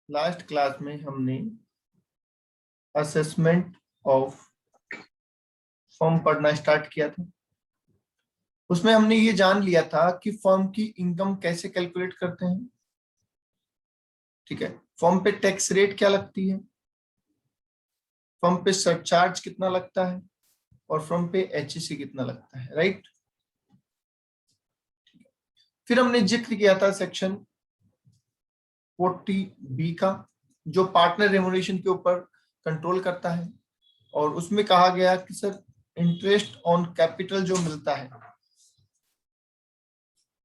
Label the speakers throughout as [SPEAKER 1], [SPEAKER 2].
[SPEAKER 1] Last class में हमने assessment of firm पढ़ना स्टार्ट किया था। उसमें हमने ये जान लिया था कि फर्म की इनकम कैसे कैलकुलेट करते हैं। ठीक है, फर्म पे टैक्स रेट क्या लगती है, फर्म पे सरचार्ज कितना लगता है और फर्म पे एचईसी कितना लगता है, राइट। फिर हमने जिक्र किया था सेक्शन 40B का, जो पार्टनर रेम्युनरेशन के ऊपर कंट्रोल करता है, और उसमें कहा गया कि सर इंटरेस्ट ऑन कैपिटल जो मिलता है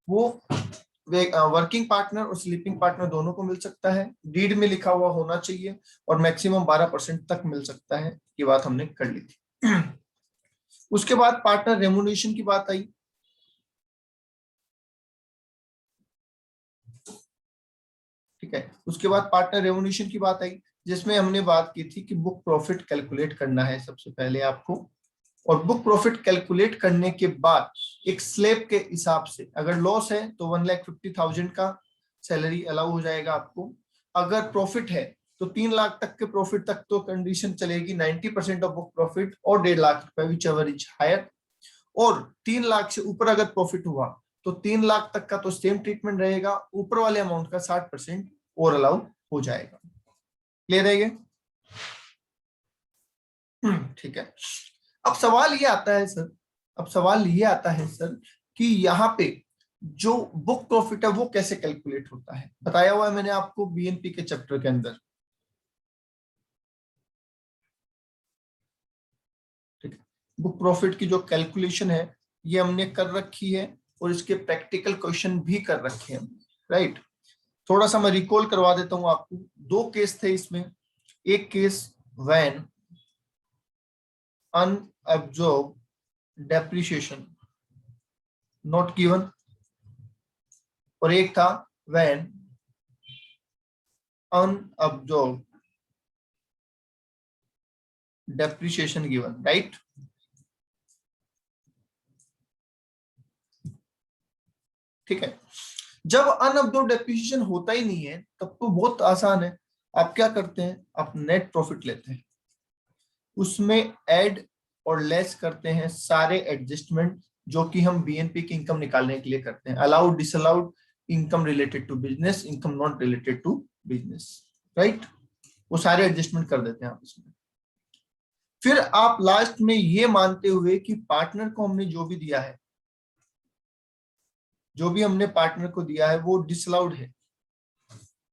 [SPEAKER 1] वो वर्किंग पार्टनर और स्लीपिंग पार्टनर दोनों को मिल सकता है, डीड में लिखा हुआ होना चाहिए, और मैक्सिमम 12% तक मिल सकता है। ये बात हमने कर ली थी। उसके बाद पार्टनर रेम्युनरेशन की बात आई। ठीक है, उसके बाद पार्टनर रेम्युनरेशन की बात आई, जिसमें हमने बात की थी कि बुक प्रॉफिट कैलकुलेट करना है सबसे पहले आपको, और बुक प्रॉफिट कैलकुलेट करने के बाद एक स्लैब के हिसाब से अगर लॉस है तो 1,50,000 का सैलरी अलाउ हो जाएगा आपको। अगर प्रॉफिट है तो 3 लाख तक के प्रॉफिट तक तो कंडीशन चलेगी 90% ऑफ बुक प्रॉफिट और 1.5 लाख रुपए विच एवर इज हायर, और 3 लाख से ऊपर अगर प्रॉफिट हुआ तो 3 लाख तक का तो सेम ट्रीटमेंट रहेगा, ऊपर वाले अमाउंट का 60% और अलाउ हो जाएगा। क्लियर है ये? ठीक है। अब सवाल ये आता है सर, कि यहाँ पे जो बुक प्रॉफिट है वो कैसे कैलकुलेट होता है। बताया हुआ है मैंने आपको बीएनपी के चैप्टर के अंदर। ठीक है, बुक प्रॉफिट की जो कैलकुलेशन है ये हमने कर रखी है, और इसके प्रैक्टिकल क्वेश्चन भी कर रखे हैं, राइट। थोड़ा सा मैं रिकॉल करवा देता हूं आपको। 2 केस थे इसमें। एक case when unabsorbed depreciation not given, और एक था when unabsorbed depreciation given, right. ठीक है, जब अनअब्जॉर्ब्ड डेप्रिसिएशन होता ही नहीं है तब तो बहुत आसान है। आप क्या करते हैं, आप नेट प्रॉफिट लेते हैं, उसमें ऐड और लेस करते हैं सारे एडजस्टमेंट जो कि हम बीएनपी की इनकम निकालने के लिए करते हैं। Allowed, disallowed, income related to business, income not related to business, right. वो सारे एडजस्टमेंट कर देते हैं आप इसमें। फिर आप लास्ट में ये मानते हुए कि पार्टनर को हमने जो भी दिया है, जो भी हमने पार्टनर को दिया है वो डिसअलाउड है,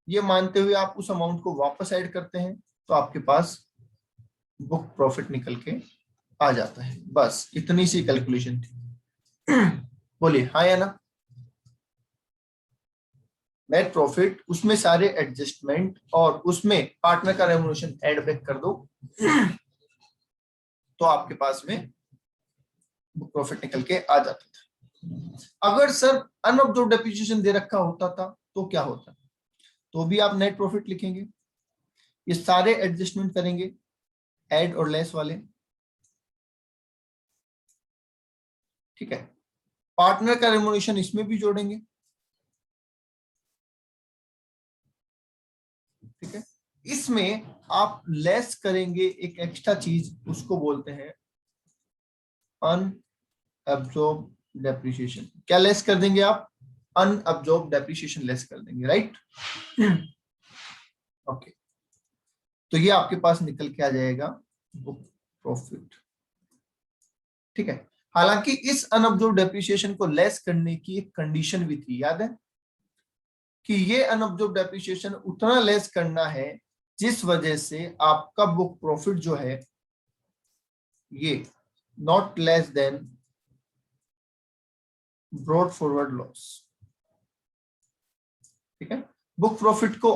[SPEAKER 1] ये मानते हुए आप उस अमाउंट को वापस ऐड करते हैं, तो आपके पास बुक प्रॉफिट निकल के आ जाता है। बस इतनी सी कैलकुलेशन थी। बोलिए हाँ या ना। नेट प्रॉफिट, उसमें सारे एडजस्टमेंट और उसमें पार्टनर का रेम्युनरेशन ऐड बैक कर दो, तो आपके पास में बुक प्रॉफिट निकल के आ जाता था। अगर सर अनअब्जॉर्ब्ड डेप्रिसिएशन दे रखा होता था तो क्या होता, तो भी आप नेट प्रॉफिट लिखेंगे, ये सारे एडजस्टमेंट करेंगे ऐड और लेस वाले। ठीक है, पार्टनर का रेम्युनरेशन इसमें भी जोड़ेंगे। ठीक है, इसमें आप लेस करेंगे एक एक्स्ट्रा चीज, उसको बोलते हैं अनअब्जॉर्ब्ड डेप्रिसिएशन। क्या लेस कर देंगे आप, अनअब्जॉर्ब्ड डेप्रिसिएशन लेस कर देंगे, राइट। ओके, तो ये आपके पास निकल के आ जाएगा बुक प्रॉफिट। ठीक है, हालांकि इस अनअब्जॉर्ब्ड डेप्रिसिएशन को लेस करने की एक कंडीशन भी थी, याद है कि ये अनअब्जॉर्ब्ड डेप्रिसिएशन उतना लेस करना है जिस वजह से आपका बुक प्रॉफिट जो है ये not less than brought forward loss. ठीक है, बुक प्रॉफिट को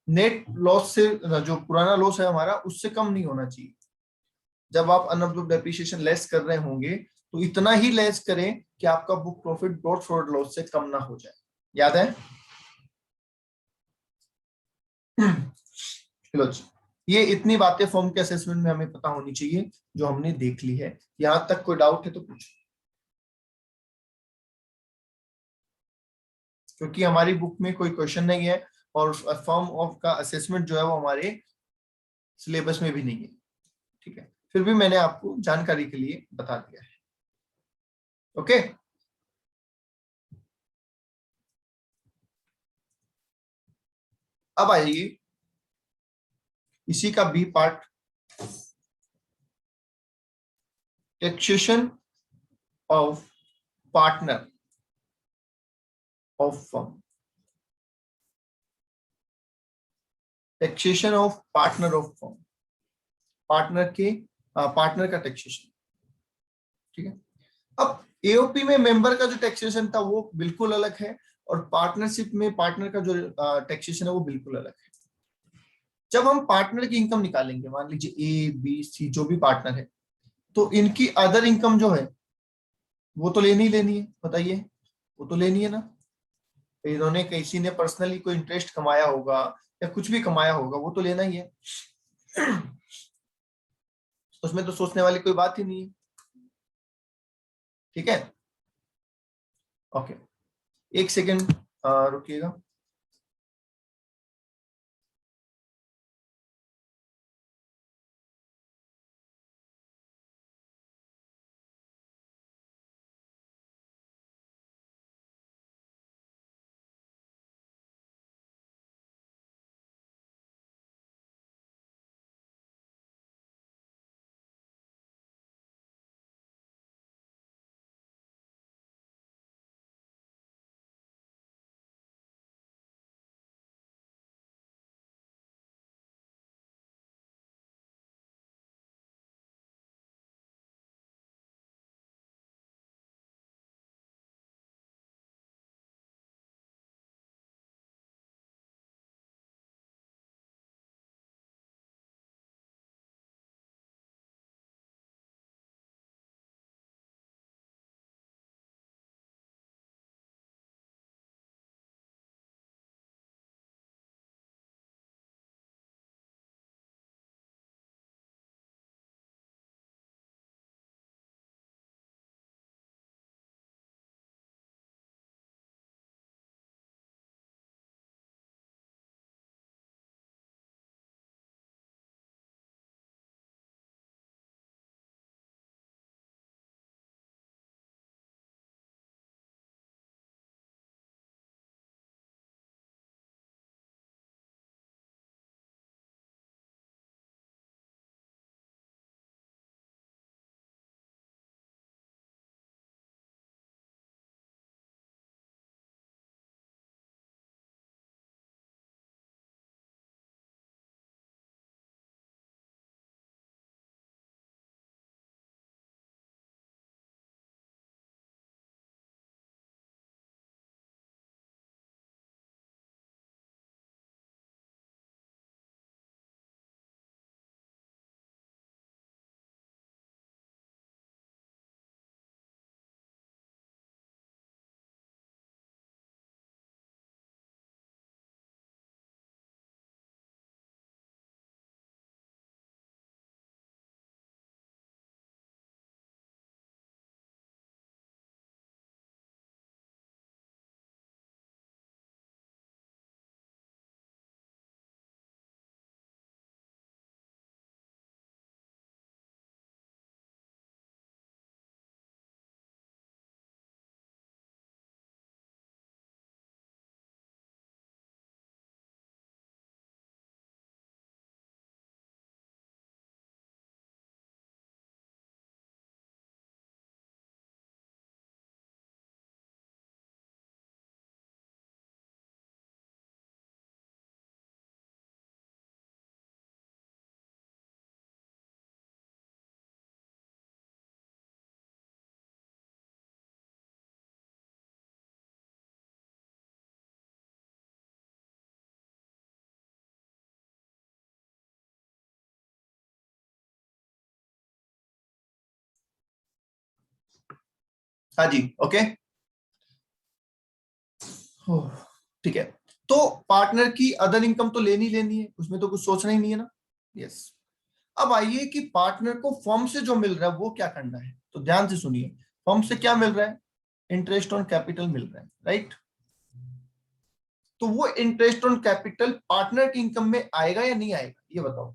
[SPEAKER 1] नेट लॉस से, जो पुराना लॉस है हमारा, उससे कम नहीं होना चाहिए। जब आप अनअब्जॉर्ब्ड डेप्रिसिएशन लेस कर रहे होंगे तो इतना ही लेस करें कि आपका book profit brought forward loss से कम ना हो जाए, याद है। चलो जी, ये इतनी बातें फॉर्म के असेसमेंट में हमें पता होनी चाहिए जो हमने देख ली है। यहां तक कोई डाउट है तो पूछो, क्योंकि हमारी बुक में कोई क्वेश्चन नहीं है, और फर्म ऑफ का असेसमेंट जो है वो हमारे सिलेबस में भी नहीं है, ठीक है, फिर भी मैंने आपको जानकारी के लिए बता दिया है। ओके, अब आइए इसी का B part, taxation of partner of firm, taxation of partner of firm, partner का टैक्सेशन, ठीक है। अब एओपी में मेंबर का जो टैक्सेशन था वो बिल्कुल अलग है, और पार्टनरशिप में पार्टनर का जो टैक्सेशन है वो बिल्कुल अलग है। जब हम पार्टनर की इनकम निकालेंगे, मान लीजिए ए बी सी जो भी पार्टनर है, तो इनकी अदर इनकम जो है वो तो लेनी ही लेनी है, बताइए, वो तो लेनी है ना। इन्होंने किसी ने पर्सनली कोई इंटरेस्ट कमाया होगा या कुछ भी कमाया होगा, वो तो लेना ही है। उसमें तो सोचने वाली कोई बात ही नहीं है, ठीक है। ओके, एक सेकेंड रुकिएगा। हाँ जी, ओके, ठीक है। तो पार्टनर की अदर इनकम तो लेनी लेनी है, उसमें तो कुछ सोचना ही नहीं है ना। यस, अब आइए कि पार्टनर को फर्म से जो मिल रहा है वो क्या करना है, तो ध्यान से सुनिए। फर्म से क्या मिल रहा है? इंटरेस्ट ऑन कैपिटल मिल रहा है, राइट। तो वो इंटरेस्ट ऑन कैपिटल पार्टनर की इनकम में आएगा या नहीं आएगा, ये बताओ।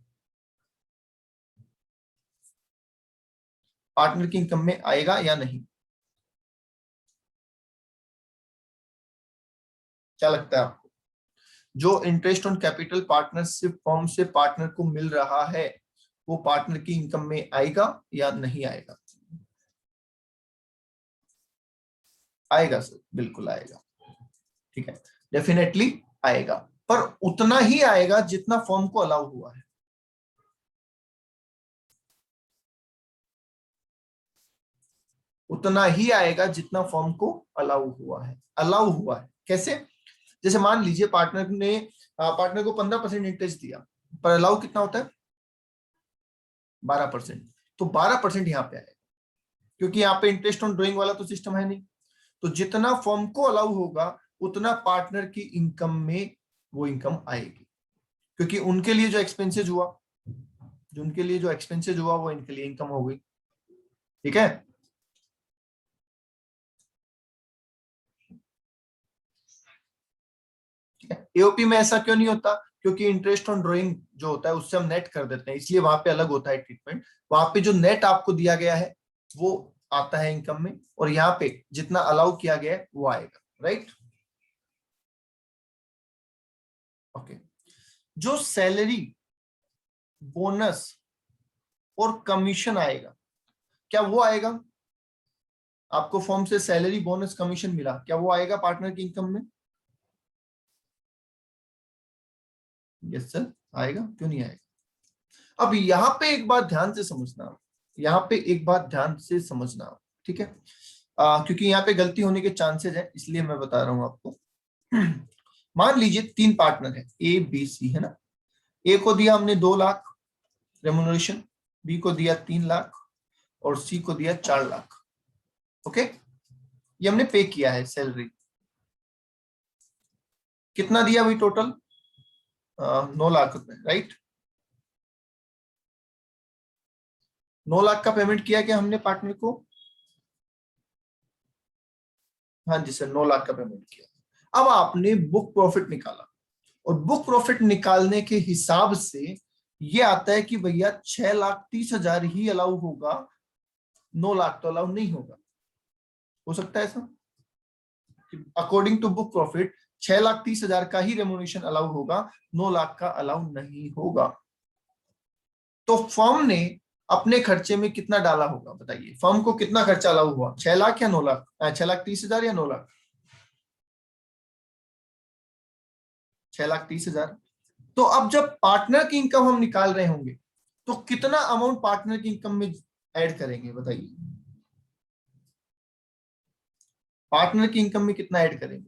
[SPEAKER 1] पार्टनर की इनकम में आएगा या नहीं, क्या लगता है आपको? जो interest on capital partnership form से पार्टनर को मिल रहा है वो पार्टनर की इनकम में आएगा या नहीं आएगा? आएगा सर, बिल्कुल आएगा। ठीक है, डेफिनेटली आएगा, पर उतना ही आएगा जितना फॉर्म को अलाउ हुआ है। उतना ही आएगा जितना फॉर्म को अलाउ हुआ है। अलाउ हुआ है कैसे? जैसे मान लीजिए पार्टनर को 15% इंटरेस्ट दिया, पर अलाउ कितना होता है? 12%। तो 12% यहाँ पे आएगा, क्योंकि यहाँ पे इंटरेस्ट ऑन ड्रॉइंग वाला तो सिस्टम है नहीं। तो जितना फर्म को अलाउ होगा उतना पार्टनर की इनकम में वो इनकम आएगी, क्योंकि उनके लिए जो एक्सपेंसेस हुआ वो इनके लिए इनकम हो गई। ठीक है, ठीक है। एओपी में ऐसा क्यों नहीं होता? क्योंकि इंटरेस्ट ऑन ड्रॉइंग जो होता है उससे हम नेट कर देते हैं, इसलिए वहां पे अलग होता है ट्रीटमेंट। वहां पे जो नेट आपको दिया गया है वो आता है इनकम में, और यहाँ पे जितना अलाउ किया गया है वो आएगा। Right, okay. जो सैलरी, बोनस और कमीशन आएगा, क्या वो आएगा? आपको फॉर्म से सैलरी, बोनस, कमीशन मिला, क्या वो आएगा पार्टनर की इनकम में? यस सर, आएगा, क्यों नहीं आएगा? अब यहाँ पे एक बात ध्यान से समझना, ठीक है? क्योंकि यहाँ पे गलती होने के चांसेस है, इसलिए मैं बता रहा हूं आपको। मान लीजिए 3 पार्टनर है, ए बी सी, है ना? ए को दिया हमने 2 लाख रेमुनरेशन, बी को दिया 3 लाख और सी को दिया 4 लाख। ओके, ये हमने पे किया है सैलरी। कितना दिया भाई टोटल? 9 लाख रुपए, राइट? 9 लाख का पेमेंट किया क्या हमने पार्टनर को? हाँ जी सर, 9 लाख का पेमेंट किया। अब आपने बुक प्रॉफिट निकाला, और बुक प्रॉफिट निकालने के हिसाब से ये आता है कि भैया 6,30,000 ही अलाउ होगा, 9 लाख तो अलाउ नहीं होगा। हो सकता है ऐसा? अकॉर्डिंग टू बुक प्रॉफिट 6,30,000 का ही रेमुनेशन अलाउ होगा, 9 लाख का अलाउ नहीं होगा। तो फर्म ने अपने खर्चे में कितना डाला होगा बताइए? फर्म को कितना खर्चा अलाउ हुआ? 6 लाख या 9 लाख? 6,30,000 या 9 लाख? 6,30,000। तो अब जब पार्टनर की इनकम हम निकाल रहे होंगे तो कितना अमाउंट पार्टनर की इनकम में ऐड करेंगे बताइए? पार्टनर की इनकम में कितना ऐड करेंगे?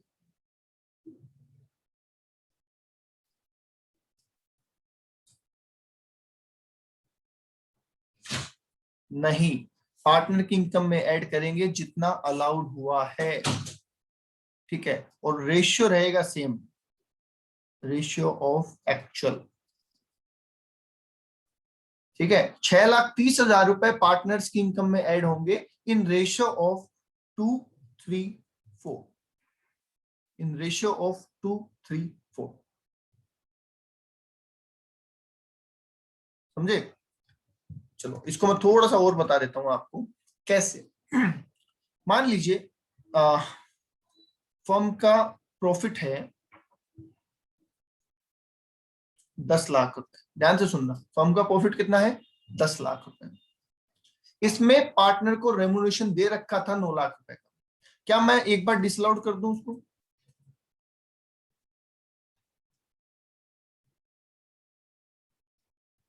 [SPEAKER 1] नहीं, पार्टनर की इनकम में ऐड करेंगे जितना अलाउड हुआ है। ठीक है, और रेशियो रहेगा सेम, रेशियो ऑफ एक्चुअल। ठीक है, 6,30,000 रुपए पार्टनर्स की इनकम में ऐड होंगे in ratio of 2, 3, 4, in ratio of 2, 3, 4। समझे? चलो इसको मैं थोड़ा सा और बता देता हूं आपको कैसे। मान लीजिए फर्म का प्रॉफिट है 10 लाख रुपए। ध्यान से सुनना, फर्म का प्रॉफिट कितना है? 10 लाख रुपए। इसमें पार्टनर को रेमुनेशन दे रखा था 9 लाख रुपए का। क्या मैं एक बार डिसअलाउड कर दूं उसको?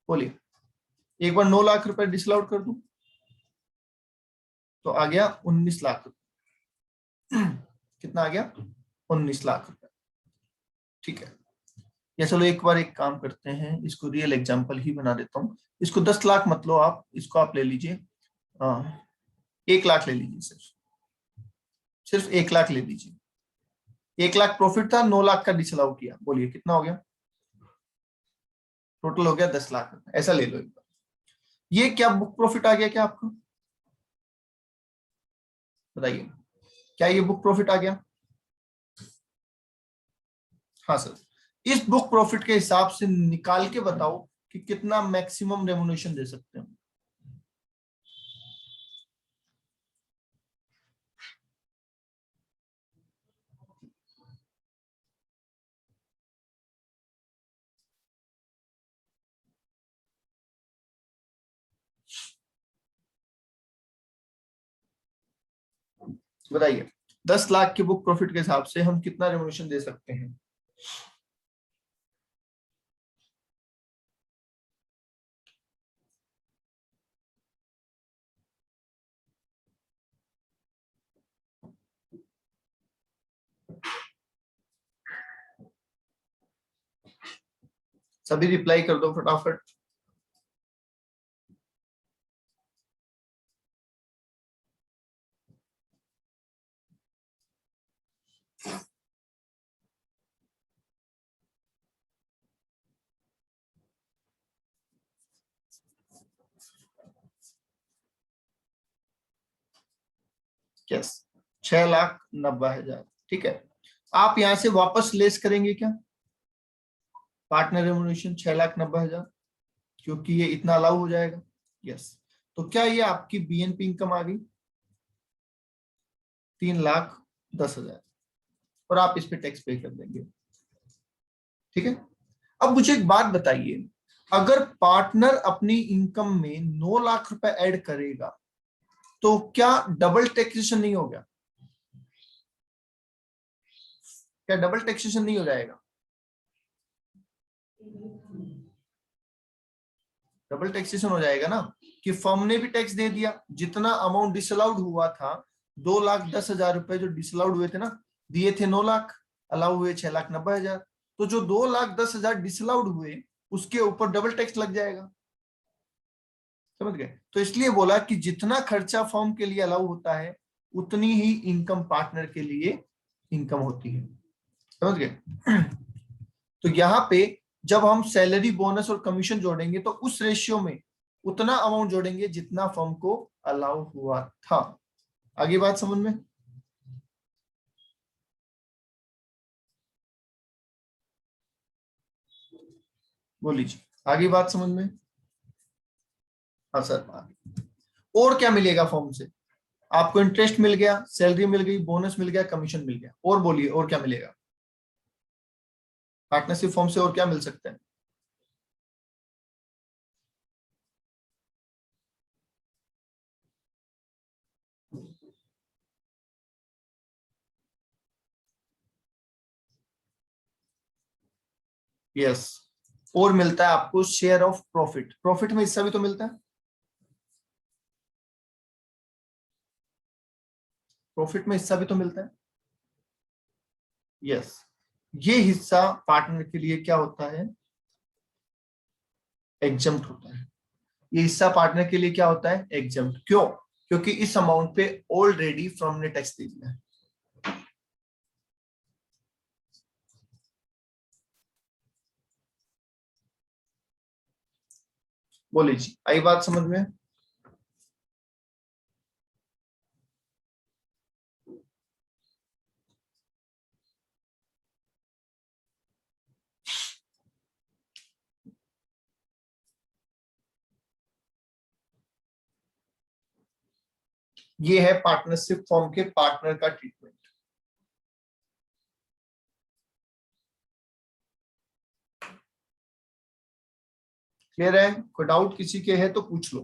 [SPEAKER 1] बोलिए, एक बार 9 लाख रुपए डिसअलाउड कर दूं तो आ गया 19 लाख रुपए। कितना आ गया? 19 लाख रुपए। ठीक है, या चलो एक बार एक काम करते हैं, इसको रियल एग्जांपल ही बना देता हूं। इसको 10 लाख मत लो आप, इसको आप ले लीजिए 1 लाख ले लीजिए, सिर्फ 1 लाख ले लीजिए। 1 लाख प्रॉफिट था, 9 लाख का डिसअलाउ किया, बोलिए कितना हो गया? टोटल हो गया 10 लाख रुपए। ऐसा ले लो एक बार। ये क्या बुक प्रॉफिट आ गया क्या आपका? बताइए, क्या ये बुक प्रॉफिट आ गया? हाँ सर, इस बुक प्रॉफिट के हिसाब से निकाल के बताओ कि कितना मैक्सिमम रेमुनेशन दे सकते हैं। बताइए, 10 लाख की बुक प्रॉफिट के हिसाब से हम कितना रेमुनेशन दे सकते हैं। सभी रिप्लाई कर दो फटाफट। यस, 6,90,000। ठीक है, आप यहां से वापस लेस करेंगे क्या पार्टनर रेमुनेशन 6,90,000, क्योंकि ये इतना अलाउ हो जाएगा। यस, तो क्या ये आपकी बीएनपी इनकम आ गई 3,10,000, और आप इस पे टैक्स पे कर देंगे। ठीक है, अब मुझे एक बात बताइए, अगर पार्टनर अपनी इनकम में 9 लाख रुपए ऐड करेगा तो क्या डबल टैक्सेशन नहीं हो गया? क्या डबल टैक्सेशन नहीं हो जाएगा? डबल टैक्सेशन हो जाएगा ना, कि फर्म ने भी टैक्स दे दिया, जितना अमाउंट डिसअलाउड हुआ था 2,10,000 रुपए जो डिसअलाउड हुए थे ना, दिए थे 9 लाख, अलाउ हुए 6,90,000, तो जो 2,10,000 डिसअलाउड हुए उसके ऊपर डबल टैक्स लग जाएगा। समझ गए? तो इसलिए बोला कि जितना खर्चा फर्म के लिए अलाउ होता है उतनी ही इनकम पार्टनर के लिए इनकम होती है। समझ गए? तो यहाँ पे जब हम सैलरी बोनस और कमीशन जोड़ेंगे तो उस रेशियो में उतना अमाउंट जोड़ेंगे जितना फर्म को अलाउ हुआ था। आगे बात समझ में? बोल लीजिए, आगे बात समझ में? हाँ सर, और क्या मिलेगा फर्म से? आपको इंटरेस्ट मिल गया, सैलरी मिल गई, बोनस मिल गया, कमीशन मिल गया, और बोलिए और क्या मिलेगा पार्टनरशिप फर्म से? और क्या मिल सकता है? यस, और मिलता है आपको शेयर ऑफ प्रॉफिट। प्रॉफिट में हिस्सा भी तो मिलता है, प्रॉफिट में हिस्सा भी तो मिलता है। यस, ये हिस्सा पार्टनर के लिए क्या होता है? एग्जम्प्ट होता है। ये हिस्सा पार्टनर के लिए क्या होता है? एग्जम्प्ट। क्यों? क्योंकि इस अमाउंट पे ऑलरेडी फर्म ने टैक्स दे दिया है। बोलिए जी, आई बात समझ में? ये है पार्टनरशिप फॉर्म के पार्टनर का ट्रीटमेंट। क्लियर है? कोई डाउट किसी के है तो पूछ लो,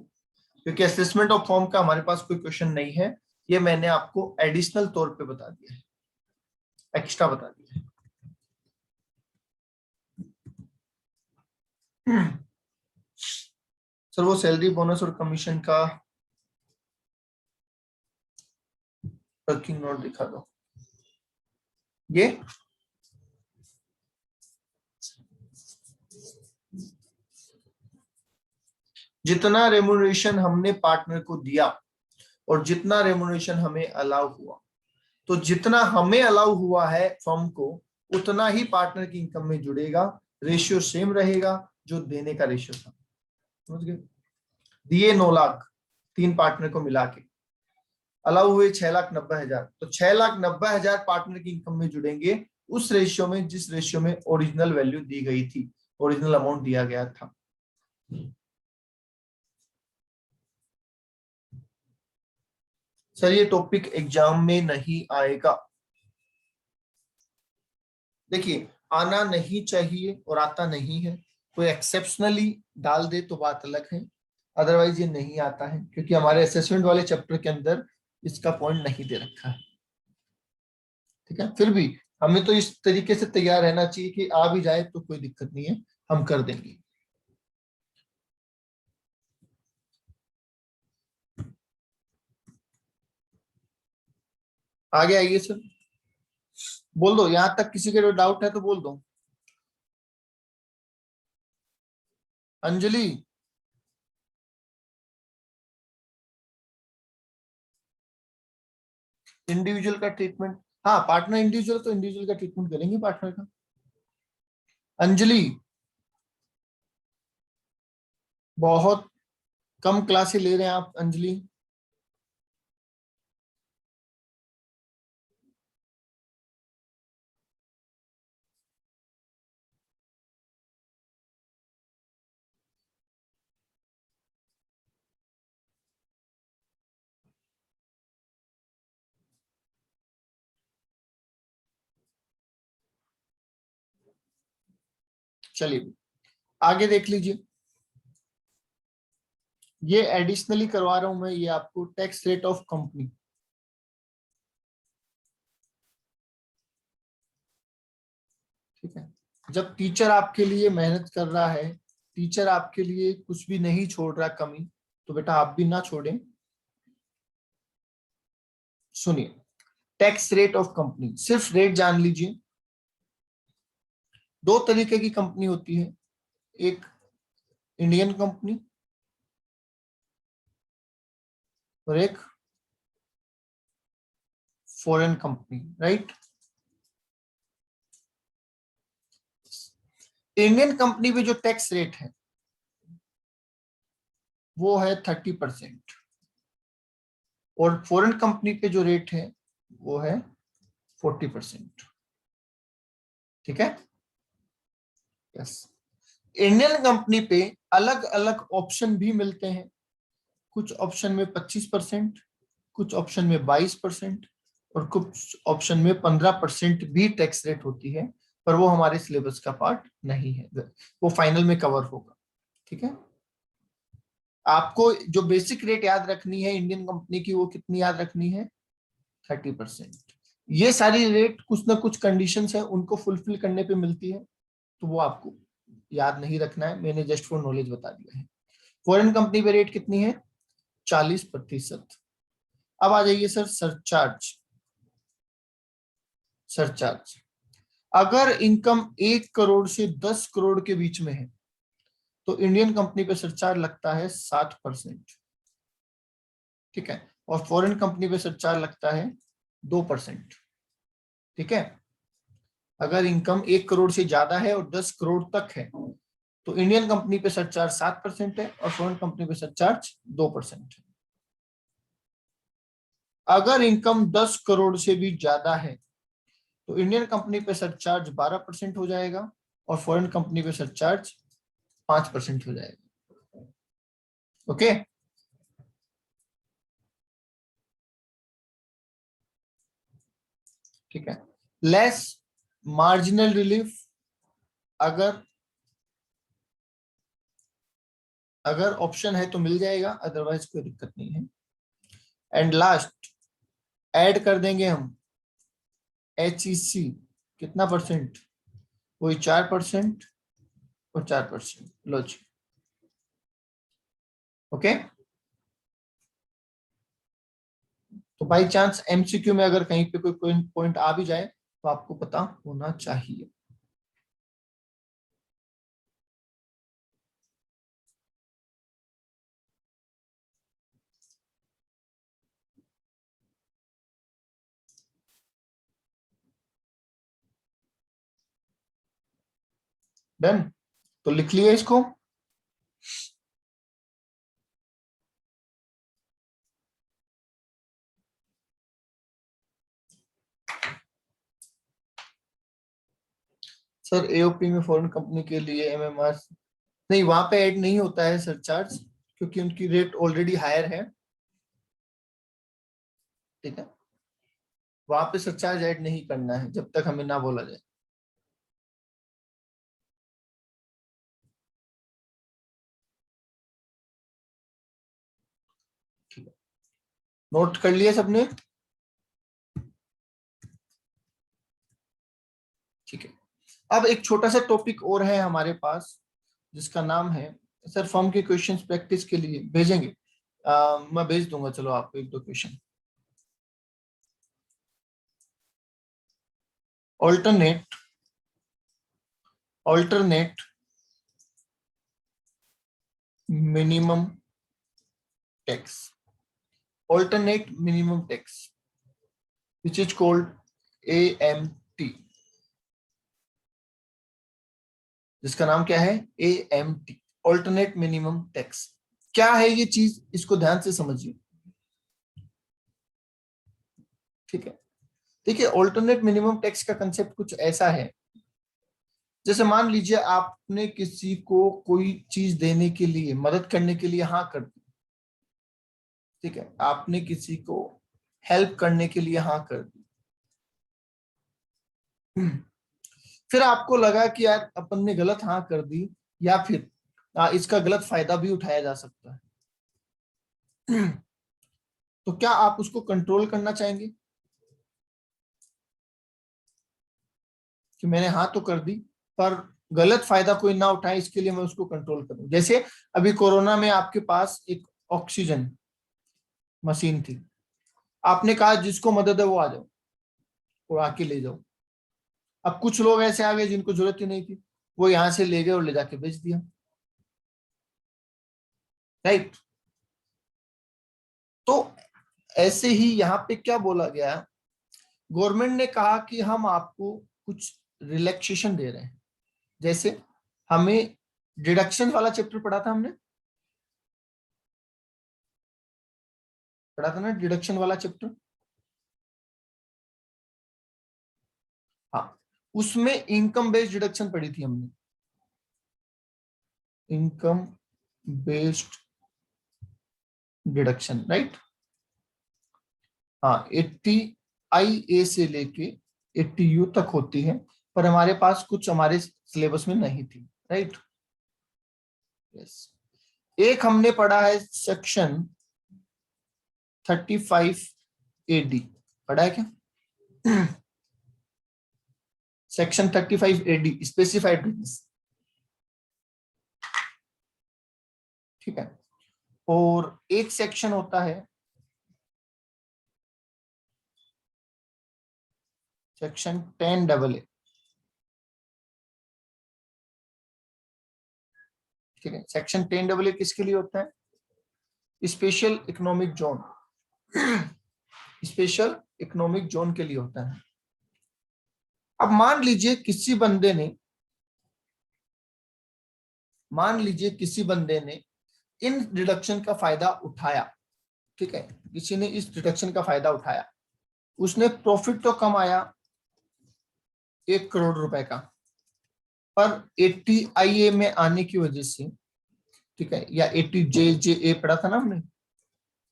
[SPEAKER 1] क्योंकि असेसमेंट ऑफ फॉर्म का हमारे पास कोई क्वेश्चन नहीं है, ये मैंने आपको एडिशनल तौर पे बता दिया है, एक्स्ट्रा बता दिया है। सर वो सैलरी बोनस और कमीशन का वर्किंग नोट दिखा दो। ये जितना रेमुनरेशन हमने पार्टनर को दिया और जितना रेमुनरेशन हमें अलाउ हुआ, तो जितना हमें अलाउ हुआ है फर्म को उतना ही पार्टनर की इनकम में जुड़ेगा, रेशियो सेम रहेगा जो देने का रेशियो था। समझ गए? दिए 9 लाख तीन पार्टनर को मिला के, अलाउ हुए 6,90,000, तो 6,90,000 पार्टनर की इनकम में जुड़ेंगे, उस रेशियो में जिस रेशियो में ओरिजिनल वैल्यू दी गई थी, ओरिजिनल अमाउंट दिया गया था। सर ये टॉपिक एग्जाम में नहीं आएगा। देखिए, आना नहीं चाहिए और आता नहीं है। कोई एक्सेप्शनली डाल दे तो बात अलग है, अदरवाइज ये नहीं आता है, क्योंकि हमारे असेसमेंट वाले चैप्टर के अंदर इसका पॉइंट नहीं दे रखा है। ठीक है, फिर भी हमें तो इस तरीके से तैयार रहना चाहिए कि आ भी जाए तो कोई दिक्कत नहीं है, हम कर देंगे। आगे आइए सर, बोल दो, यहां तक किसी के डाउट है तो बोल दो। अंजलि, इंडिविजुअल का ट्रीटमेंट, हाँ पार्टनर इंडिविजुअल तो इंडिविजुअल का ट्रीटमेंट करेंगे पार्टनर का। अंजलि, बहुत कम क्लासे ले रहे हैं आप अंजलि। चलिए आगे देख लीजिए, ये एडिशनली करवा रहा हूं मैं, ये आपको टैक्स रेट ऑफ कंपनी। ठीक है, जब टीचर आपके लिए मेहनत कर रहा है, टीचर आपके लिए कुछ भी नहीं छोड़ रहा कमी, तो बेटा आप भी ना छोड़ें। सुनिए, टैक्स रेट ऑफ कंपनी, सिर्फ रेट जान लीजिए। दो तरीके की कंपनी होती है, एक इंडियन कंपनी और एक foreign company, right. Indian company पे जो टैक्स रेट है वो है 30%, और फॉरेन कंपनी पे जो रेट है वो है 40%। ठीक है, यस। इंडियन कंपनी पे अलग अलग ऑप्शन भी मिलते हैं, कुछ ऑप्शन में 25%, कुछ ऑप्शन में 22%, और कुछ ऑप्शन में 15% भी टैक्स रेट होती है, पर वो हमारे सिलेबस का पार्ट नहीं है, वो फाइनल में कवर होगा। ठीक है, आपको जो बेसिक रेट याद रखनी है इंडियन कंपनी की, वो कितनी याद रखनी है, 30%। ये सारी रेट कुछ ना कुछ कंडीशंस है उनको फुलफिल करने पे मिलती है, तो वो आपको याद नहीं रखना है, मैंने जस्ट फॉर नॉलेज बता दिया है। फॉरेन कंपनी पे रेट कितनी है, 40%। अब आ जाइए सर, सरचार्ज। सरचार्ज, अगर इनकम 1 करोड़ से 10 करोड़ के बीच में है तो इंडियन कंपनी पे सरचार्ज लगता है 7%। ठीक है, और फॉरेन कंपनी पे सरचार्ज लगता है 2%। ठीक है, अगर इनकम 1 करोड़ से ज्यादा है और 10 करोड़ तक है तो इंडियन कंपनी पे सरचार्ज 7% है और फॉरेन कंपनी पे सरचार्ज 2% है। अगर इनकम 10 करोड़ से भी ज्यादा है तो इंडियन कंपनी पे सरचार्ज 12% हो जाएगा और फॉरेन कंपनी पे सरचार्ज 5% हो जाएगा। ओके, ठीक है। लेस मार्जिनल रिलीफ, अगर अगर ऑप्शन है तो मिल जाएगा, अदरवाइज कोई दिक्कत नहीं है। एंड लास्ट ऐड कर देंगे हम HEC, कितना परसेंट, वही 4% और 4%, लो जी। ओके, तो बाई चांस MCQ में अगर कहीं पे कोई पॉइंट आ भी जाए तो आपको पता होना चाहिए। डन, तो लिख लिया इसको। सर एओपी में फॉरेन कंपनी के लिए एमएमआर नहीं, वहां पे ऐड नहीं होता है सरचार्ज, क्योंकि उनकी रेट ऑलरेडी हायर है। ठीक है, वहां पे सरचार्ज ऐड नहीं करना है जब तक हमें ना बोला जाए। ठीक है, नोट कर लिया सबने? ठीक है, अब एक छोटा सा टॉपिक और है हमारे पास, जिसका नाम है, सर फॉर्म के क्वेश्चंस प्रैक्टिस के लिए भेजेंगे? मैं भेज दूंगा, चलो आपको एक दो question. Alternate alternate minimum tax, alternate minimum tax which is called AMT, जिसका नाम क्या है? AMT, alternate minimum tax. क्या है ये चीज, इसको ध्यान से समझिए। ठीक है, देखिए ऑल्टरनेट मिनिमम टैक्स का कंसेप्ट कुछ ऐसा है, जैसे मान लीजिए आपने किसी को कोई चीज देने के लिए, मदद करने के लिए हाँ कर दी। ठीक है, आपने किसी को हेल्प करने के लिए हाँ कर दी। फिर आपको लगा कि यार अपन ने गलत हाँ कर दी, या फिर इसका गलत फायदा भी उठाया जा सकता है। तो क्या आप उसको कंट्रोल करना चाहेंगे कि मैंने हाँ तो कर दी, पर गलत फायदा कोई ना उठाए, इसके लिए मैं उसको कंट्रोल करूं? जैसे अभी कोरोना में आपके पास एक ऑक्सीजन मशीन थी, आपने कहा जिसको मदद है वो आ जाओ, वो आके ले जाओ। अब कुछ लोग ऐसे आ गए जिनको जरूरत ही नहीं थी, वो यहां से ले गए और ले जाके बेच दिया। राइट? तो ऐसे ही यहाँ पे क्या बोला गया, गवर्नमेंट ने कहा कि हम आपको कुछ रिलैक्सेशन दे रहे हैं। जैसे हमें डिडक्शन वाला चैप्टर पढ़ा था, हमने पढ़ा था ना डिडक्शन वाला चैप्टर? हाँ, उसमें इनकम बेस्ड डिडक्शन पढ़ी थी हमने, इनकम बेस्ड डिडक्शन, राइट? हाँ, 80 IA से लेके 80 U तक होती है, पर हमारे पास कुछ हमारे सिलेबस में नहीं थी। राइट? यस। एक हमने पढ़ा है सेक्शन 35 AD, पढ़ा है क्या? Section 35 AD specified business. ठीक है, और एक सेक्शन होता है सेक्शन 10AA। ठीक है, सेक्शन 10AA किसके लिए होता है? Special economic zone, special economic zone के लिए होता है। अब मान लीजिए किसी बंदे ने इन डिडक्शन का फायदा उठाया। ठीक है, किसी ने इस डिडक्शन का फायदा उठाया, उसने प्रॉफिट तो कमाया 1 करोड़ रुपए का, पर 80 IA में आने की वजह से, ठीक है, या 80 JJA पढ़ा था ना हमने,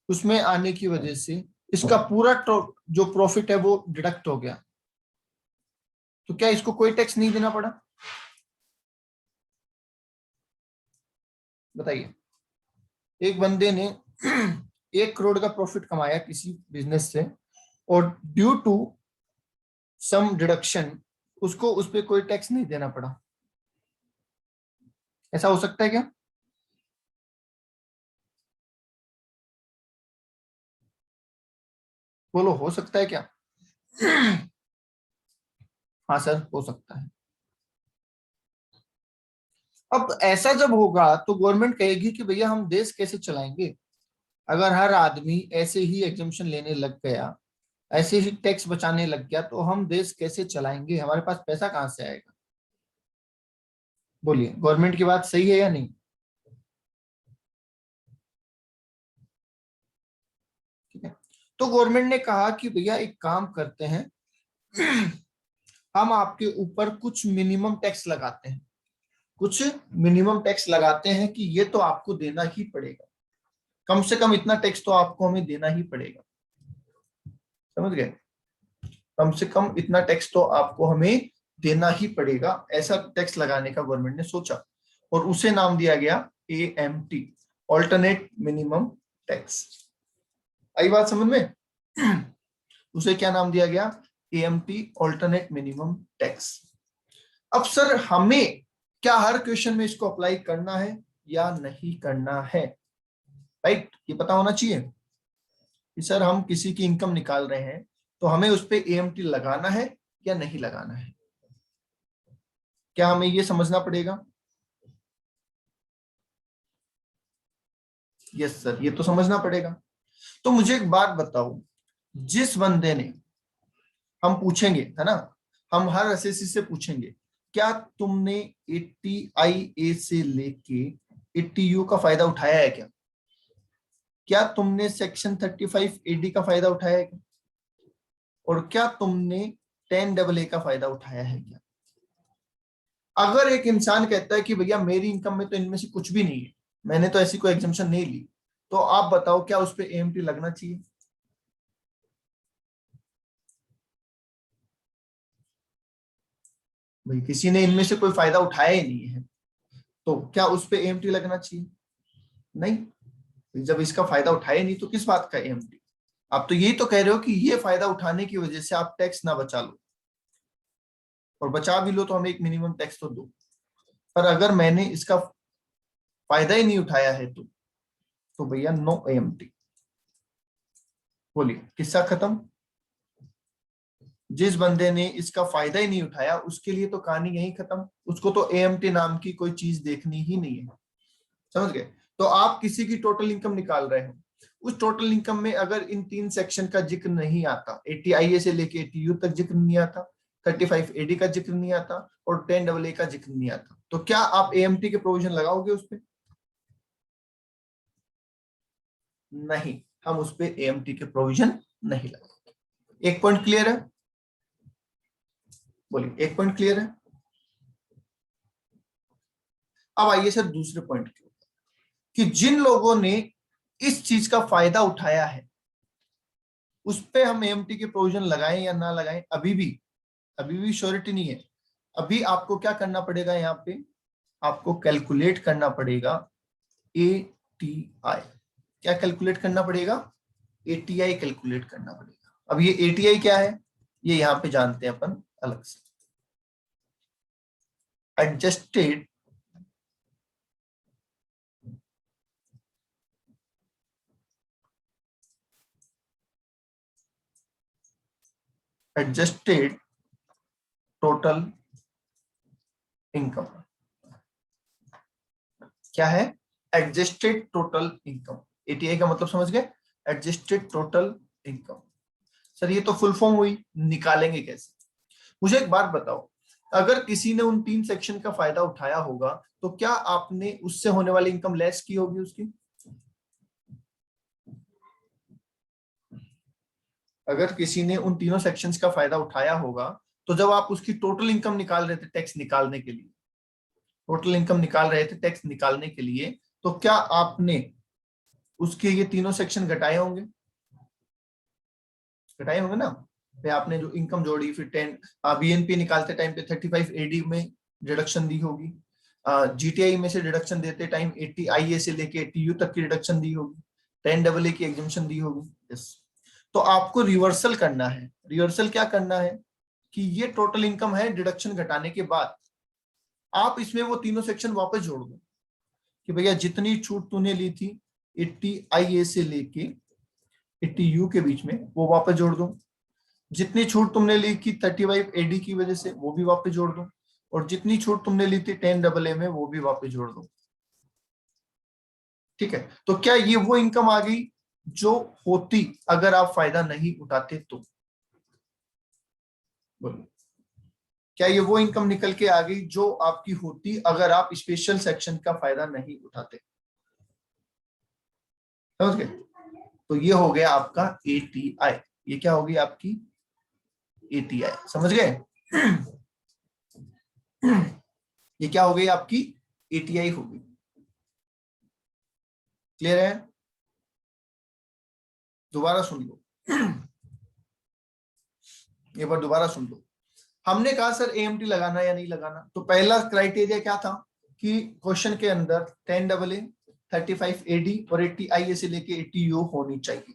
[SPEAKER 1] उसमें आने की वजह से इसका पूरा जो प्रॉफिट है वो डिडक्ट हो गया। तो क्या इसको कोई टैक्स नहीं देना पड़ा? बताइए। एक बंदे ने 1 करोड़ का प्रॉफिट कमाया किसी बिजनेस से, और ड्यू टू सम डिडक्शन उसको उस पर कोई टैक्स नहीं देना पड़ा। ऐसा हो सकता है क्या? बोलो, हो सकता है क्या? हाँ सर, हो सकता है। अब ऐसा जब होगा तो गवर्नमेंट कहेगी कि भैया हम देश कैसे चलाएंगे, अगर हर आदमी ऐसे ही एग्जम्पशन लेने लग गया, ऐसे ही टैक्स बचाने लग गया, तो हम देश कैसे चलाएंगे? हमारे पास पैसा कहाँ से आएगा? बोलिए, गवर्नमेंट की बात सही है या नहीं? ठीक है, तो गवर्नमेंट ने कहा कि भैया एक काम करते हैं, हम आपके ऊपर कुछ मिनिमम टैक्स लगाते हैं, कुछ मिनिमम टैक्स लगाते हैं कि ये तो आपको देना ही पड़ेगा, कम से कम इतना टैक्स तो आपको हमें देना ही पड़ेगा। समझ गए? कम से कम इतना टैक्स तो आपको हमें देना ही पड़ेगा, ऐसा टैक्स लगाने का गवर्नमेंट ने सोचा और उसे नाम दिया गया AMT, ऑल्टरनेट मिनिमम टैक्स। आई बात समझ में? उसे क्या नाम दिया गया? AMT, alternate minimum tax. अब सर हमें क्या हर क्वेश्चन में इसको अप्लाई करना है या नहीं करना है? राइट, ये पता होना चाहिए कि सर हम किसी की इनकम निकाल रहे हैं तो हमें उस पर AMT लगाना है या नहीं लगाना है। क्या हमें ये समझना पड़ेगा? यस सर, ये तो समझना पड़ेगा। तो मुझे एक बात बताओ, जिस बंदे ने, हम पूछेंगे है ना, हम हर एसएससी से पूछेंगे क्या तुमने 80IA से लेके 80U का फायदा उठाया है क्या? क्या तुमने सेक्शन 35AD का फायदा उठाया है क्या? और क्या तुमने 10AA का फायदा उठाया है क्या? अगर एक इंसान कहता है कि भैया मेरी इनकम में तो इनमें से कुछ भी नहीं है, मैंने तो ऐसी कोई एग्जाम्पशन नहीं ली, तो आप बताओ क्या उस पर AMT लगना चाहिए? भाई किसी ने इनमें से कोई फायदा उठाया ही नहीं है तो क्या उस पर AMT लगना चाहिए? नहीं। जब इसका फायदा उठाए नहीं तो किस बात का AMT? आप तो यही तो कह रहे हो कि ये फायदा उठाने की वजह से आप टैक्स ना बचा लो, और बचा भी लो तो हमें एक मिनिमम टैक्स तो दो। पर अगर मैंने इसका फायदा ही नहीं उठाया है तो भैया नो AMT। बोलिए, किस्सा खत्म। जिस बंदे ने इसका फायदा ही नहीं उठाया उसके लिए तो कहानी यही खत्म, उसको तो AMT नाम की कोई चीज देखनी ही नहीं है। समझ गए? तो आप किसी की टोटल इनकम निकाल रहे हो, उस टोटल इनकम में अगर इन 3 सेक्शन का जिक्र नहीं आता, 80IA से लेके 80U तक जिक्र नहीं आता, 35AD का जिक्र नहीं आता और 10AA का जिक्र नहीं आता, तो क्या आप AMT के प्रोविजन लगाओगे उस पर? नहीं, हम उस पर AMT के प्रोविजन नहीं लगाएंगे। एक पॉइंट क्लियर है? बोलिए, एक पॉइंट क्लियर है? अब आइए सर दूसरे पॉइंट के ऊपर, कि जिन लोगों ने इस चीज का फायदा उठाया है उस पे हम AMT के प्रोविजन लगाएं या ना लगाएं, अभी भी श्योरिटी नहीं है। अभी आपको क्या करना पड़ेगा, यहाँ पे आपको कैलकुलेट करना पड़ेगा ATI। क्या कैलकुलेट करना पड़ेगा? ATI कैलकुलेट करना पड़ेगा। अब ये ATI क्या है, ये यहाँ पे जानते हैं अपन अलग से। Adjusted adjusted total income. क्या है? Adjusted total income. ATI का मतलब समझ गए? Adjusted total income. सर ये तो फुल फॉर्म हुई, निकालेंगे कैसे? मुझे एक बात बताओ, अगर किसी ने उन 3 सेक्शन का फायदा उठाया होगा तो क्या आपने उससे होने वाली इनकम लेस की होगी उसकी? अगर किसी ने उन तीनों सेक्शंस का फायदा उठाया होगा तो जब आप उसकी टोटल इनकम निकाल रहे थे टैक्स निकालने के लिए, टोटल इनकम निकाल रहे थे टैक्स निकालने के लिए, तो क्या आपने उसके ये तीनों सेक्शन घटाए होंगे? घटाए होंगे ना। फिर आपने जो इनकम जोड़ी, फिर 10 BNP निकालते टाइम पे 35AD में डिडक्शन दी होगी, GTI में से डिडक्शन देते टाइम 80IA से लेके 80U तक की डिडक्शन दी होगी, 10AA की एग्जम्पशन दी होगी। यस। तो आपको रिवर्सल करना है। रिवर्सल क्या करना है कि ये टोटल इनकम है डिडक्शन घटाने के बाद, आप इसमें वो तीनों सेक्शन वापस जोड़ दो कि भैया जितनी छूट तूने ली थी 80IA से लेके 80U के बीच में वो वापस जोड़ दो, जितनी छूट तुमने ली थी 35AD की वजह से वो भी वापस जोड़ दो, और जितनी छूट तुमने ली थी 10AA में वो भी वापस जोड़ दो। ठीक है? तो क्या ये वो इनकम आ गई जो होती अगर आप फायदा नहीं उठाते तो? बोलो, क्या ये वो इनकम निकल के आ गई जो आपकी होती अगर आप स्पेशल सेक्शन का फायदा नहीं उठाते? समझ गए? तो ये हो गया आपका ATI। ये क्या होगी आपकी ATI। समझ गए? ये क्या हो गई आपकी एटीआई हो गई। क्लियर है? दोबारा सुन लो, एक बार दोबारा सुन लो। हमने कहा सर एएमटी लगाना या नहीं लगाना, तो पहला क्राइटेरिया क्या था कि क्वेश्चन के अंदर 10AA 35AD और 80IA से लेके 80U होनी चाहिए।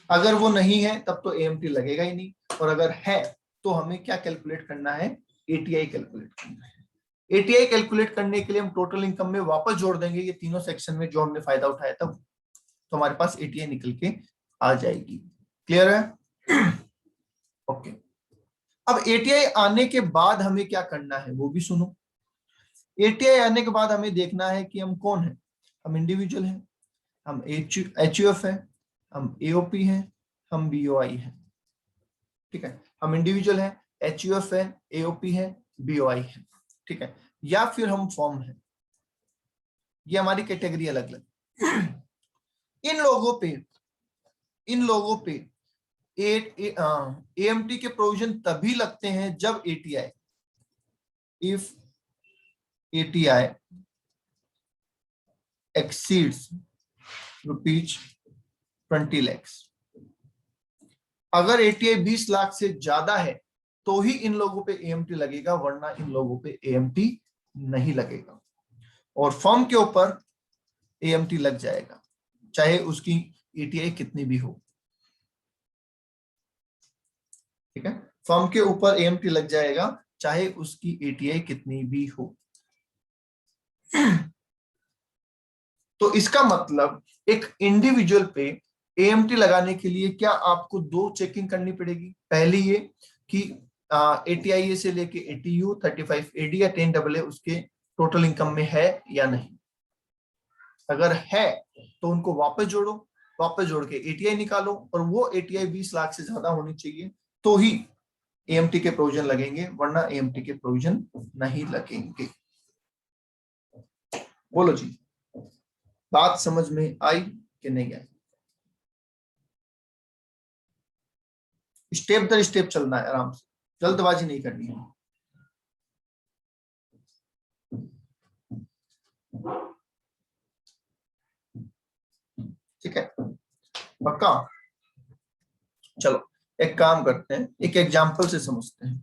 [SPEAKER 1] अगर वो नहीं है तब तो एएमटी लगेगा ही नहीं, और अगर है तो हमें क्या कैलकुलेट करना है, एटीआई कैलकुलेट करना है। एटीआई कैलकुलेट करने के लिए हम टोटल इनकम में वापस जोड़ देंगे ये तीनों सेक्शन में जो हमने फायदा उठाया था, तो हमारे पास एटीआई निकल के आ जाएगी। क्लियर है? ओके। अब एटीआई आने के बाद हमें क्या करना है वो भी सुनो। एटीआई आने के बाद हमें देखना है कि हम कौन है। हम इंडिविजुअल हैं, हम एचयूएफ है, हम एओपी हैं, हम बीओआई है। ठीक है, हम इंडिविजुअल हैं, एचयूएफ है, एओपी है, बीओआई है। ठीक है, या फिर हम फॉर्म है। ये हमारी कैटेगरी अलग अलग। इन लोगों पे एएमटी के प्रोविजन तभी लगते हैं जब ATI, if ATI exceeds ₹20 lakhs। अगर एटीआई 20 लाख से ज्यादा है तो ही इन लोगों पे एएमटी लगेगा, वरना इन लोगों पे एएमटी नहीं लगेगा। और फर्म के ऊपर एएमटी लग जाएगा चाहे उसकी एटीआई कितनी भी हो। ठीक है, फर्म के ऊपर एएमटी लग जाएगा चाहे उसकी एटीआई कितनी भी हो। तो इसका मतलब एक इंडिविजुअल पे एएमटी लगाने के लिए क्या आपको दो चेकिंग करनी पड़ेगी। पहली ये कि एटीआई से लेके 80U 35AD या 10AA उसके टोटल इनकम में है या नहीं। अगर है तो उनको वापस जोड़ो, वापस जोड़ के एटीआई निकालो, और वो एटीआई 20 लाख से ज्यादा होनी चाहिए तो ही एएमटी के प्रोविजन लगेंगे, वरना एएमटी के प्रोविजन नहीं लगेंगे। बोलो जी, बात समझ में आई कि नहीं आई? स्टेप दर स्टेप चलना है, आराम से, जल्दबाजी नहीं करनी है। ठीक है, पक्का? चलो एक काम करते हैं, एक एग्जाम्पल से समझते हैं।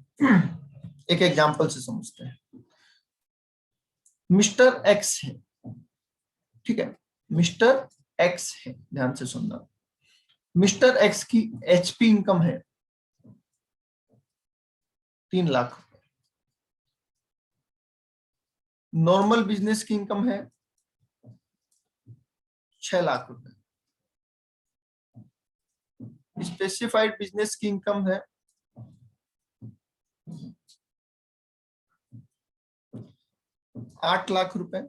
[SPEAKER 1] एक एग्जाम्पल से समझते हैं। मिस्टर एक्स है, ठीक है, मिस्टर एक्स है, ध्यान से सुनना। मिस्टर एक्स की एचपी इनकम है 3 लाख। नॉर्मल बिजनेस की इनकम है 6 लाख रुपए। स्पेसिफाइड बिजनेस की इनकम है 8 लाख रुपए,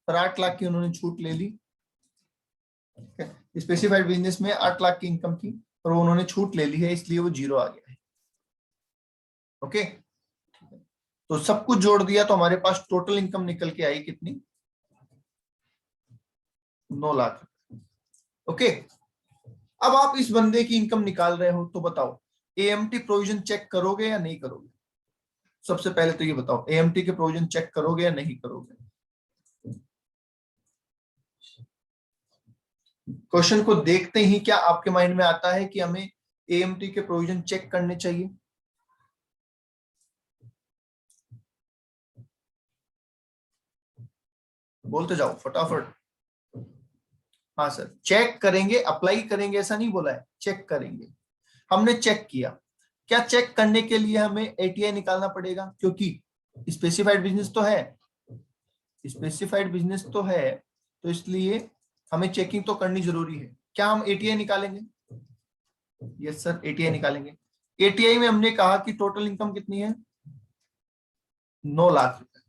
[SPEAKER 1] पर 8 लाख की उन्होंने छूट ले ली। स्पेसिफाइड बिजनेस में 8 लाख की इनकम थी और उन्होंने छूट ले ली है, इसलिए वो 0 आ गया है। ओके, तो सब कुछ जोड़ दिया तो हमारे पास टोटल इनकम निकल के आई कितनी, 9 लाख। ओके, अब आप इस बंदे की इनकम निकाल रहे हो तो बताओ एएमटी प्रोविजन चेक करोगे या नहीं करोगे? सबसे पहले तो ये बताओ एएमटी के प्रोविजन चेक करोगे या नहीं करोगे? क्वेश्चन को देखते ही क्या आपके माइंड में आता है कि हमें एएमटी के प्रोविजन चेक करने चाहिए? बोलते जाओ फटाफट। हाँ सर, चेक करेंगे, अप्लाई करेंगे ऐसा नहीं बोला है, चेक करेंगे। हमने चेक किया, क्या चेक करने के लिए हमें एटीआई निकालना पड़ेगा? क्योंकि स्पेसिफाइड बिजनेस तो है, स्पेसिफाइड बिजनेस तो है, तो इसलिए हमें चेकिंग तो करनी जरूरी है। क्या हम एटीआई निकालेंगे? यस सर, एटीआई निकालेंगे। एटीआई में हमने कहा कि टोटल इनकम कितनी है, 9 लाख रुपए।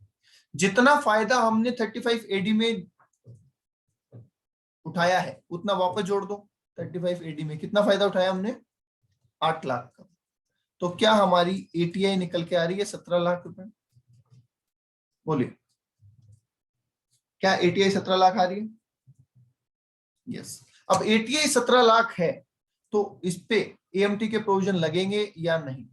[SPEAKER 1] जितना फायदा हमने 35AD में उठाया है उतना वापस जोड़ दो। 35AD में कितना फायदा उठाया हमने, 8 लाख का। तो क्या हमारी एटीआई निकल के आ रही है 17 लाख रुपए? बोलिए, क्या एटीआई 17 लाख आ रही है? यस। अब एटीआई 17 लाख है तो इस पे एएमटी के प्रोविजन लगेंगे या नहीं?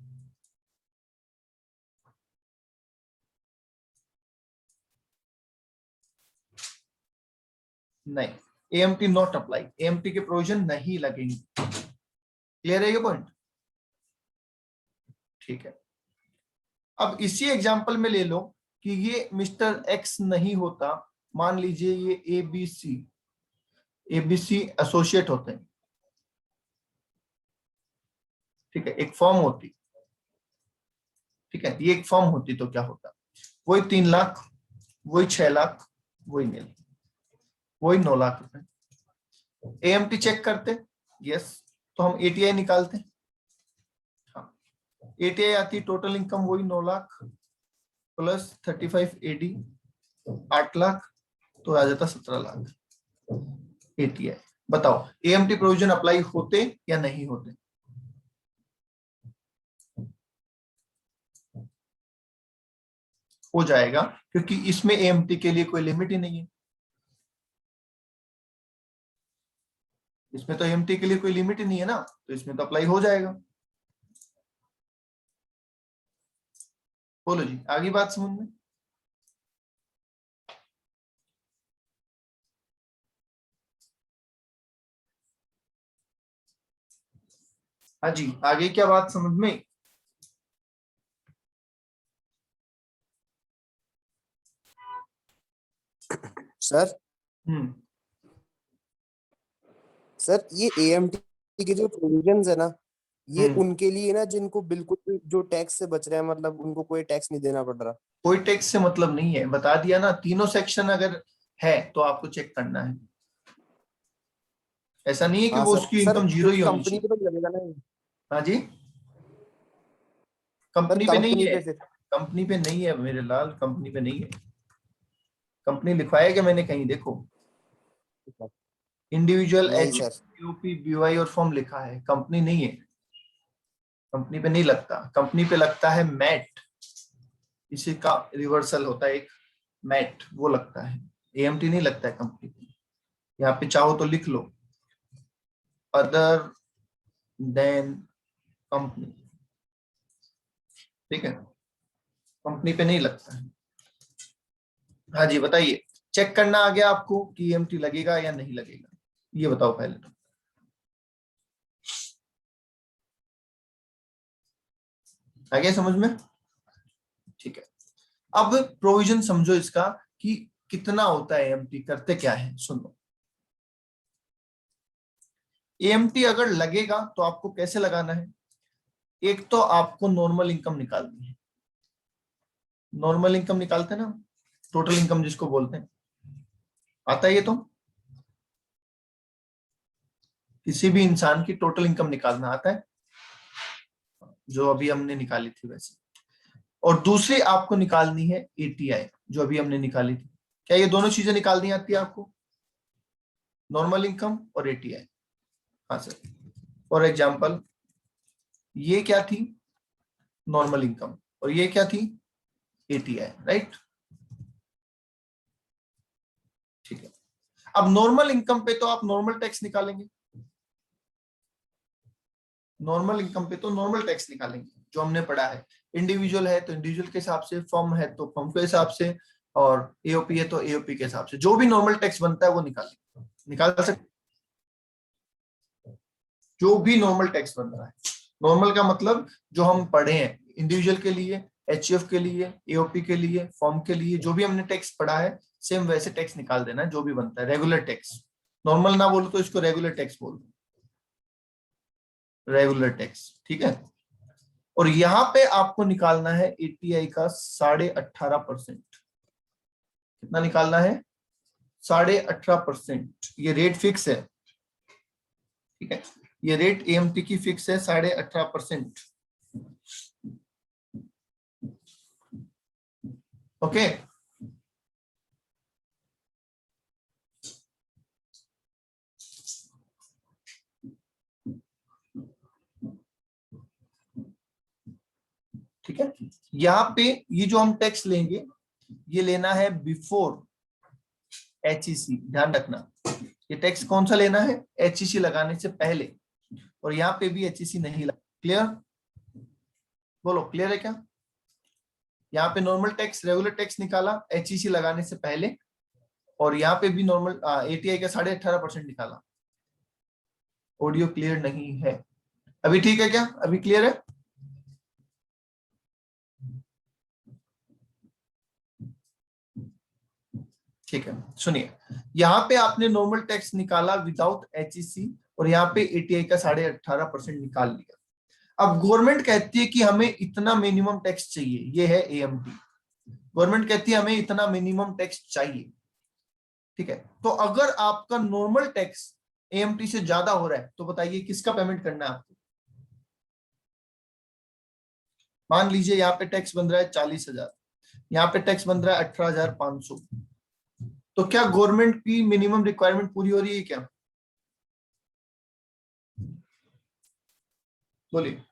[SPEAKER 1] नहीं, एएमटी नॉट अप्लाई, एएमटी के प्रोविजन नहीं लगेंगे। क्लियर है ये पॉइंट? ठीक है। अब इसी एग्जांपल में ले लो कि ये मिस्टर एक्स नहीं होता, मान लीजिए ये एबीसी एसोसिएट होते हैं, ठीक है, एक फॉर्म होती, ठीक है, ये एक फॉर्म होती तो क्या होता, वही 3 लाख, वही 6 लाख, वही नील, वही 9 लाख रुपए। एएमटी चेक करते, यस, तो हम एटीआई निकालते, हाँ, एटीआई आती, टोटल इनकम वही 9 लाख प्लस 35 एडी 8 लाख, तो आ जाता 17 लाख एटीआई। बताओ एएमटी प्रोविजन अप्लाई होते या नहीं होते? हो जाएगा, क्योंकि इसमें एएमटी के लिए कोई लिमिट ही नहीं है, इसमें तो एएमटी के लिए कोई लिमिट ही नहीं है ना, तो इसमें तो अप्लाई हो जाएगा। बोलो जी, आगे बात समझ में? हाँ जी, आगे क्या बात समझ में?
[SPEAKER 2] सर सर ये एएमटी के जो प्रोविजंस है ना, ये उनके लिए ना जिनको बिल्कुल भी जो टैक्स से बच रहे हैं, मतलब उनको कोई टैक्स नहीं देना पड़ रहा।
[SPEAKER 1] कोई टैक्स से मतलब नहीं है, बता दिया ना, तीनों सेक्शन अगर है तो आपको चेक करना है, ऐसा नहीं है कि
[SPEAKER 2] हाँ
[SPEAKER 1] वो
[SPEAKER 2] सर,
[SPEAKER 1] उसकी
[SPEAKER 2] सर
[SPEAKER 1] इनकम जीरो ही
[SPEAKER 2] क्योंकि
[SPEAKER 1] होनी
[SPEAKER 2] कंपनी
[SPEAKER 1] चाहिए।
[SPEAKER 2] पे तो लगेगा ना।
[SPEAKER 1] हाँ जी,
[SPEAKER 2] सर
[SPEAKER 1] कंपनी पे नहीं
[SPEAKER 2] कंपनी
[SPEAKER 1] है,
[SPEAKER 2] पे फिर
[SPEAKER 1] कंपनी पे नहीं है मेरे लाल, कंपनी पे नहीं है। कंपनी लिखवाया क्या मैंने कहीं? देखो, इंडिविजुअल,
[SPEAKER 2] नहीं
[SPEAKER 1] एच,
[SPEAKER 2] सर।
[SPEAKER 1] यूपी, बीवाई और फॉर्म लिखा है, कंपनी नहीं है, कंपनी पे नहीं लगता। कंपनी पे लगता है मैट, इसी का रिवर्सल होता है एक मैट, वो लगता है, एएमटी नहीं लगता है कंपनी पे। यहाँ पे चाहो तो लिख लो, अदर देन कंपनी, ठीक है, कंपनी पे नहीं लगता है। हाँ जी, बताइए, चेक करना आ गया आपको कि एएमटी लगेगा या नहीं लगेगा, ये बताओ पहले तो। आ गया समझ में? ठीक है। अब प्रोविजन समझो इसका कि कितना होता है एएमटी, करते क्या है, सुनो। एएमटी अगर लगेगा तो आपको कैसे लगाना है? एक तो आपको नॉर्मल इनकम निकालनी है, नॉर्मल इनकम निकालते हैं ना, टोटल इनकम जिसको बोलते हैं, आता है ये तो, किसी भी इंसान की टोटल इनकम निकालना आता है, जो अभी हमने निकाली थी वैसे। और दूसरी आपको निकालनी है एटीआई, जो अभी हमने निकाली थी। क्या ये दोनों चीजें निकालनी आती है आपको? नॉर्मल इनकम और एटीआई। हाँ सर, फॉर एग्जाम्पल ये क्या थी? नॉर्मल इनकम, और ये क्या थी? ATI, right? ठीक है। अब नॉर्मल इनकम पे तो आप नॉर्मल टैक्स निकालेंगे, नॉर्मल इनकम पे तो नॉर्मल टैक्स निकालेंगे, जो हमने पढ़ा है। इंडिविजुअल है तो इंडिविजुअल के हिसाब से, फर्म है तो फर्म के हिसाब से, और एओपी है तो एओपी के हिसाब से, जो भी नॉर्मल टैक्स बनता है वो निकालेंगे, निकाल सकते, जो भी नॉर्मल टैक्स बन रहा है। नॉर्मल का मतलब जो हम पढ़े हैं, इंडिविजुअल के लिए, एचयूएफ के लिए, एओपी के लिए, फॉर्म के लिए, जो भी हमने टैक्स पढ़ा है सेम वैसे टैक्स निकाल देना है, जो भी बनता है रेगुलर टैक्स। नॉर्मल ना बोलो तो इसको रेगुलर टैक्स बोल दो, रेगुलर टैक्स, ठीक है। और यहाँ पे आपको निकालना है एटीआई का 18.5%। कितना निकालना है? 18.5%। ये रेट फिक्स है, ठीक है, ये रेट एएमटी की फिक्स है 18.5%। ओके, ठीक है। यहाँ पे ये जो हम टैक्स लेंगे, ये लेना है बिफोर एचईसी, ध्यान रखना, ये टैक्स कौन सा लेना है? एचईसी लगाने से पहले। और यहाँ पे भी एचईसी नहीं लगा। क्लियर? बोलो क्लियर है क्या? यहाँ पे नॉर्मल टैक्स, रेगुलर टैक्स निकाला एचईसी लगाने से पहले, और यहाँ पे भी नॉर्मल ATI का 18.5% निकाला। ऑडियो क्लियर नहीं है अभी, ठीक है क्या? अभी क्लियर है? ठीक है, सुनिए, यहाँ पे आपने नॉर्मल टैक्स निकाला विदाउट HEC और यहाँ पे ATI का 18.5% निकाल लिया। अब गवर्नमेंट कहती है कि हमें इतना मिनिमम टैक्स चाहिए, ये है AMT। गवर्नमेंट कहती है हमें इतना मिनिमम टैक्स चाहिए, ठीक है। तो अगर आपका नॉर्मल टैक्स AMT से ज्यादा हो रहा है तो बताइए किसका पेमेंट करना है आपको? मान लीजिए यहाँ पे टैक्स बन रहा है 40,000, यहाँ पे टैक्स बन रहा है 18,500, तो क्या गवर्नमेंट की मिनिमम रिक्वायरमेंट पूरी हो रही है क्या? बोलिए।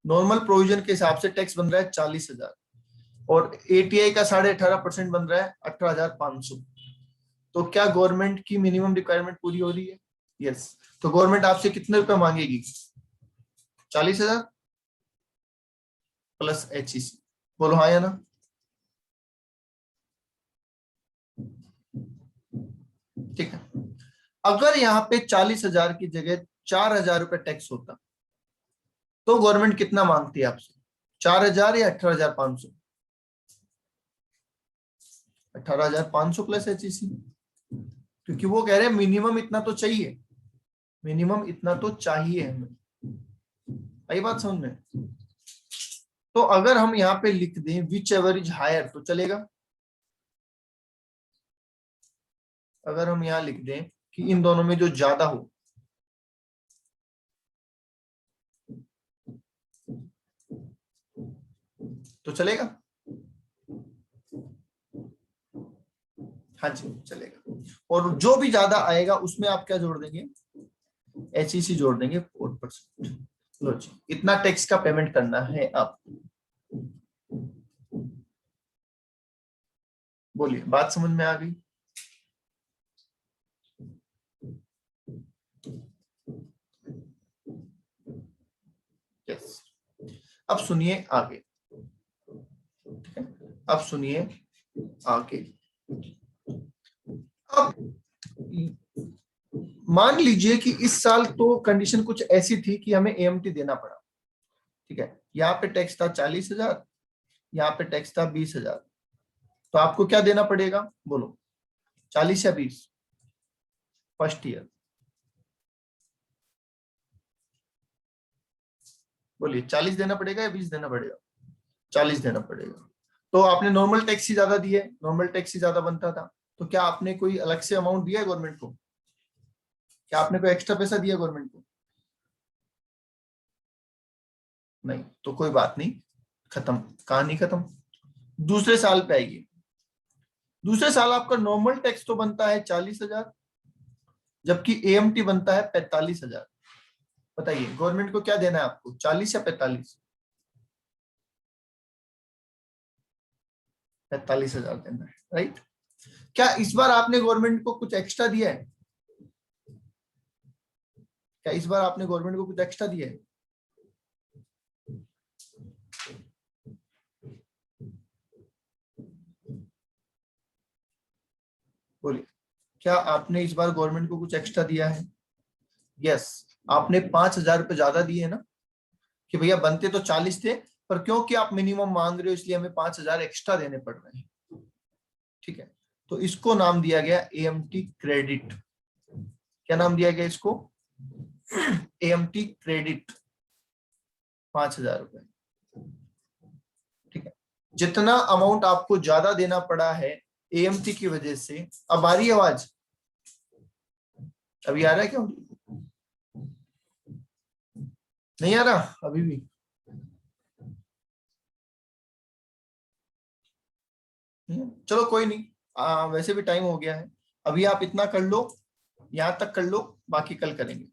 [SPEAKER 1] नॉर्मल प्रोविजन के हिसाब से टैक्स बन रहा है 40,000 और ATI का 18.5% बन रहा है 18,500, तो क्या गवर्नमेंट की मिनिमम रिक्वायरमेंट पूरी हो रही है? यस। तो गवर्नमेंट आपसे कितने रुपए मांगेगी? 40,000 प्लस HEC। बोलो हाँ या ना? ठीक है। अगर यहाँ पे 40,000 की जगह 4,000 रुपए टैक्स होता तो गवर्नमेंट कितना मांगती है आपसे? 4,000 या 18,500? 18,500 प्लस HEC, क्योंकि वो कह रहे हैं मिनिमम इतना तो चाहिए, मिनिमम इतना तो चाहिए हमें। आई बात समझ में? तो अगर हम यहाँ पे लिख दें विच एवर इज हायर तो चलेगा? अगर हम यहाँ लिख दें कि इन दोनों में जो ज्यादा हो, तो चलेगा? हाँ जी चलेगा। और जो भी ज्यादा आएगा उसमें आप क्या जोड़ देंगे? HEC जोड़ देंगे 4%। लो जी, इतना टैक्स का पेमेंट करना है आप। बोलिए, बात समझ में आ गई? यस। अब सुनिए आगे, ठीक है? अब सुनिए आगे। अब मान लीजिए कि इस साल तो कंडीशन कुछ ऐसी थी कि हमें AMT देना पड़ा, ठीक है। यहाँ पे टैक्स था 40,000, यहाँ पे टैक्स था 20,000, तो आपको क्या देना पड़ेगा? बोलो, 40 या 20? फर्स्ट ईयर बोलिए, 40 देना पड़ेगा या 20 देना पड़ेगा? 40 देना पड़ेगा। तो आपने नॉर्मल टैक्स ही ज्यादा दिया है, नॉर्मल टैक्स ही ज्यादा बनता था, तो क्या आपने कोई अलग से अमाउंट दिया है गवर्नमेंट को? क्या आपने कोई एक्स्ट्रा पैसा दिया गवर्नमेंट को? नहीं, तो कोई बात नहीं, खत्म, कहानी खत्म। दूसरे साल पे आइए। दूसरे साल आपका नॉर्मल टैक्स तो बनता है 40,000, जबकि AMT बनता है 45,000। बताइए गवर्नमेंट को क्या देना है आपको, 40 या 45? 45,000 देना है, राइट? क्या इस बार आपने गवर्नमेंट को कुछ एक्स्ट्रा दिया है? क्या इस बार आपने गवर्नमेंट को कुछ एक्स्ट्रा दिया है? बोलिए, क्या आपने इस बार गवर्नमेंट को कुछ एक्स्ट्रा दिया है? यस। आपने 5,000 रुपए ज्यादा दिए ना, कि भैया बनते तो 40 थे, पर क्योंकि आप मिनिमम मांग रहे हो इसलिए हमें 5,000 एक्स्ट्रा देने पड़ रहे हैं, ठीक है। तो इसको नाम दिया गया AMT क्रेडिट। क्या नाम दिया गया इसको? AMT क्रेडिट, 5,000 रुपए, ठीक है। जितना अमाउंट आपको ज्यादा देना पड़ा है AMT की वजह से, अब आ रही है आवाज? अभी आ रहा है क्या? नहीं आ रहा अभी भी? चलो कोई नहीं, वैसे भी टाइम हो गया है। अभी आप इतना कर लो, यहां तक कर लो, बाकी कल करेंगे।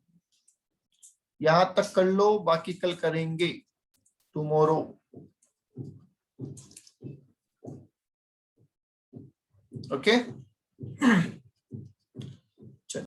[SPEAKER 1] यहां तक कर लो, बाकी कल करेंगे, टुमारो। ओके